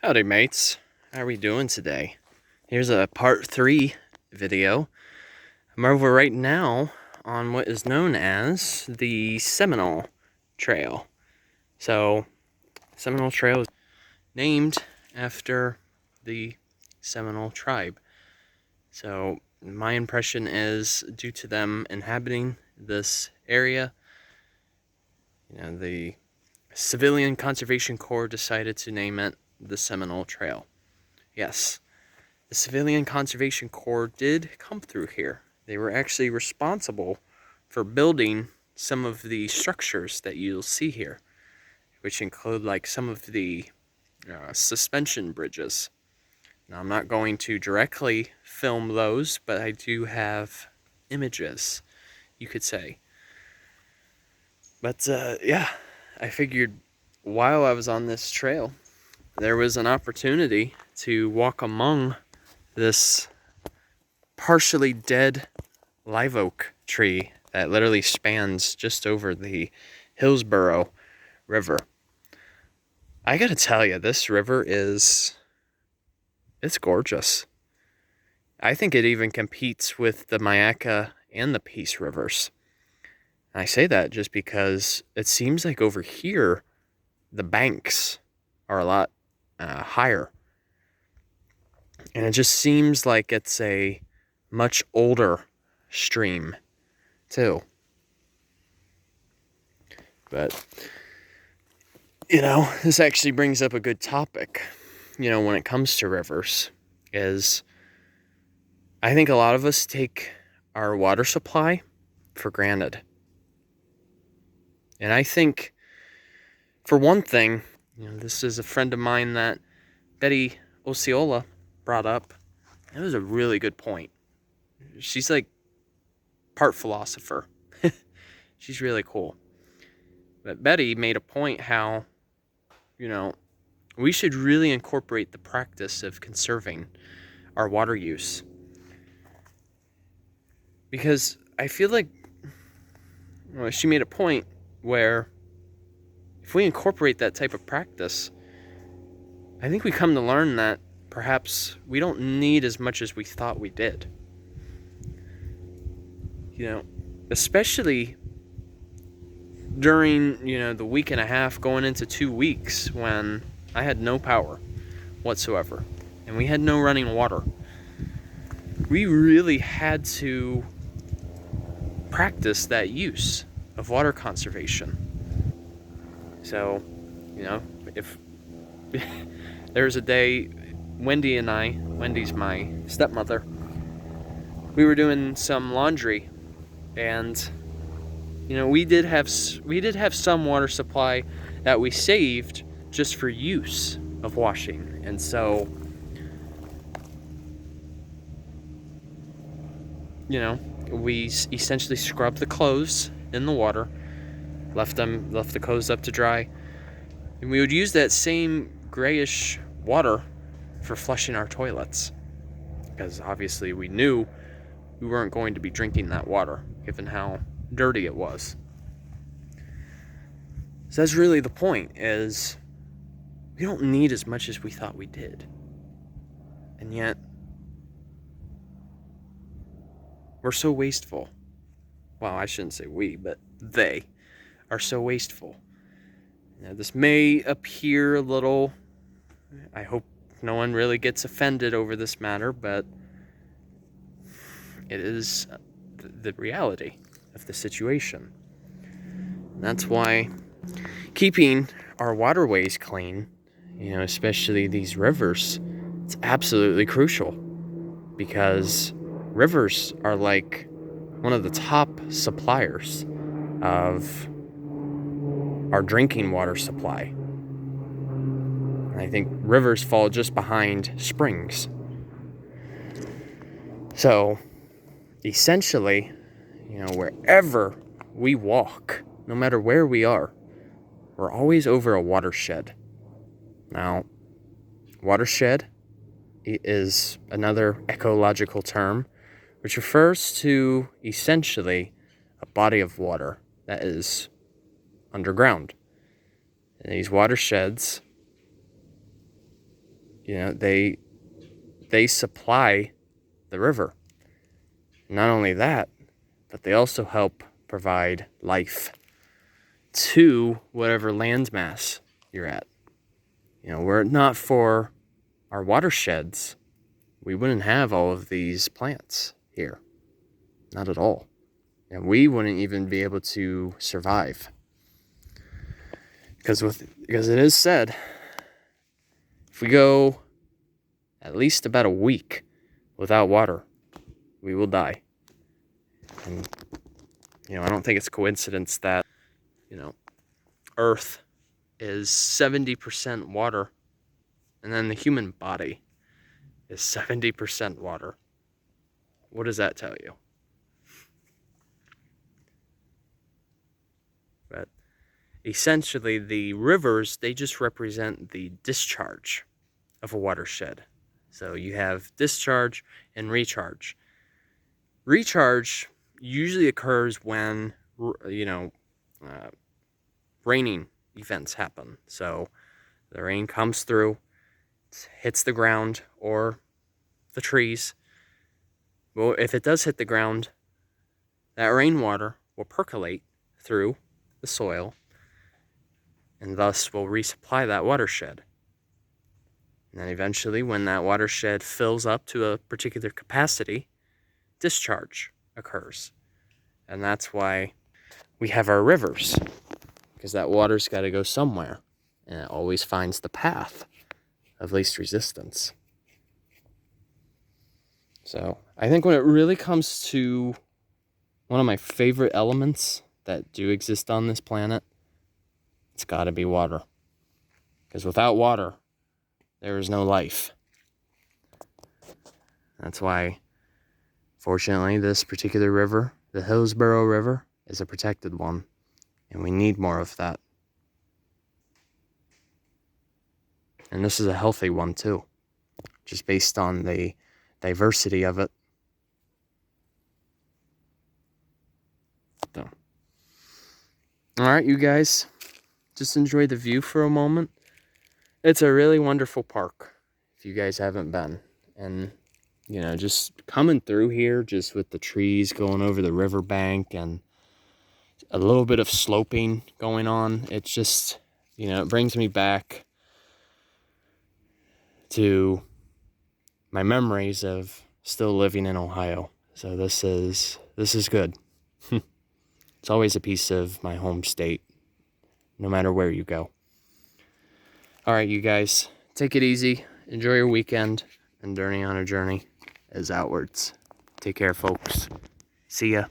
Howdy mates, how are we doing today? Here's a part 3 video. I'm over right now on what is known as the Seminole Trail. So, Seminole Trail is named after the Seminole tribe. So, my impression is due to them inhabiting this area, the Civilian Conservation Corps decided to name it the Seminole Trail. Yes, the Civilian Conservation Corps did come through here. They were actually responsible for building some of the structures that you'll see here, which include like some of the suspension bridges. Now, I'm not going to directly film those, but I do have images, you could say. But yeah, I figured while I was on this trail, there was an opportunity to walk among this partially dead live oak tree that literally spans just over the Hillsborough River. I gotta tell you, this river it's gorgeous. I think it even competes with the Myakka and the Peace rivers. And I say that just because it seems like over here, the banks are a lot higher. And it just seems like it's a much older stream, too. But, this actually brings up a good topic, when it comes to rivers, is I think a lot of us take our water supply for granted. And I think, for one thing, this is a friend of mine that Betty Osceola brought up. It was a really good point. She's like part philosopher. She's really cool. But Betty made a point how, we should really incorporate the practice of conserving our water use. Because I feel like, she made a point where if we incorporate that type of practice, I think we come to learn that perhaps we don't need as much as we thought we did. Especially during, the week and a half going into 2 weeks when I had no power whatsoever and we had no running water. We really had to practice that use of water conservation. So, if there's a day, Wendy's my stepmother, we were doing some laundry, and we did have some water supply that we saved just for use of washing. And so, we essentially scrubbed the clothes in the water, left the clothes up to dry, and we would use that same grayish water for flushing our toilets, because obviously we knew we weren't going to be drinking that water given how dirty it was. So that's really the point, is we don't need as much as we thought we did. And yet we're so wasteful. Well, I shouldn't say we, but they are so wasteful. Now, this may appear a little, I hope no one really gets offended over this matter, but it is the reality of the situation. And that's why keeping our waterways clean, especially these rivers, it's absolutely crucial, because rivers are like one of the top suppliers of our drinking water supply. And I think rivers fall just behind springs. So, essentially, wherever we walk, no matter where we are, we're always over a watershed. Now, watershed is another ecological term which refers to essentially a body of water that is underground. And these watersheds they supply the river. Not only that, but they also help provide life to whatever landmass you're at. Were it not for our watersheds, we wouldn't have all of these plants here. Not at all. And we wouldn't even be able to survive. Because it is said, if we go at least about a week without water, we will die. And, I don't think it's coincidence that, Earth is 70% water, and then the human body is 70% water. What does that tell you? But essentially, the rivers, they just represent the discharge of a watershed. So you have discharge and recharge. Recharge usually occurs when, raining events happen. So the rain comes through, hits the ground or the trees. Well, if it does hit the ground, that rainwater will percolate through the soil and thus will resupply that watershed. And then eventually, when that watershed fills up to a particular capacity, discharge occurs. And that's why we have our rivers, because that water's got to go somewhere, and it always finds the path of least resistance. So I think when it really comes to one of my favorite elements that do exist on this planet, it's got to be water. Because without water, there is no life. That's why, fortunately, this particular river, the Hillsborough River, is a protected one. And we need more of that. And this is a healthy one, too. Just based on the diversity of it. So. Alright, you guys. Just enjoy the view for a moment. It's a really wonderful park, if you guys haven't been. And, just coming through here, just with the trees going over the riverbank and a little bit of sloping going on, it's just, it brings me back to my memories of still living in Ohio. So this is good. It's always a piece of my home state, no matter where you go. All right, you guys, take it easy. Enjoy your weekend. And Journey on a Journey is outwards. Take care, folks. See ya.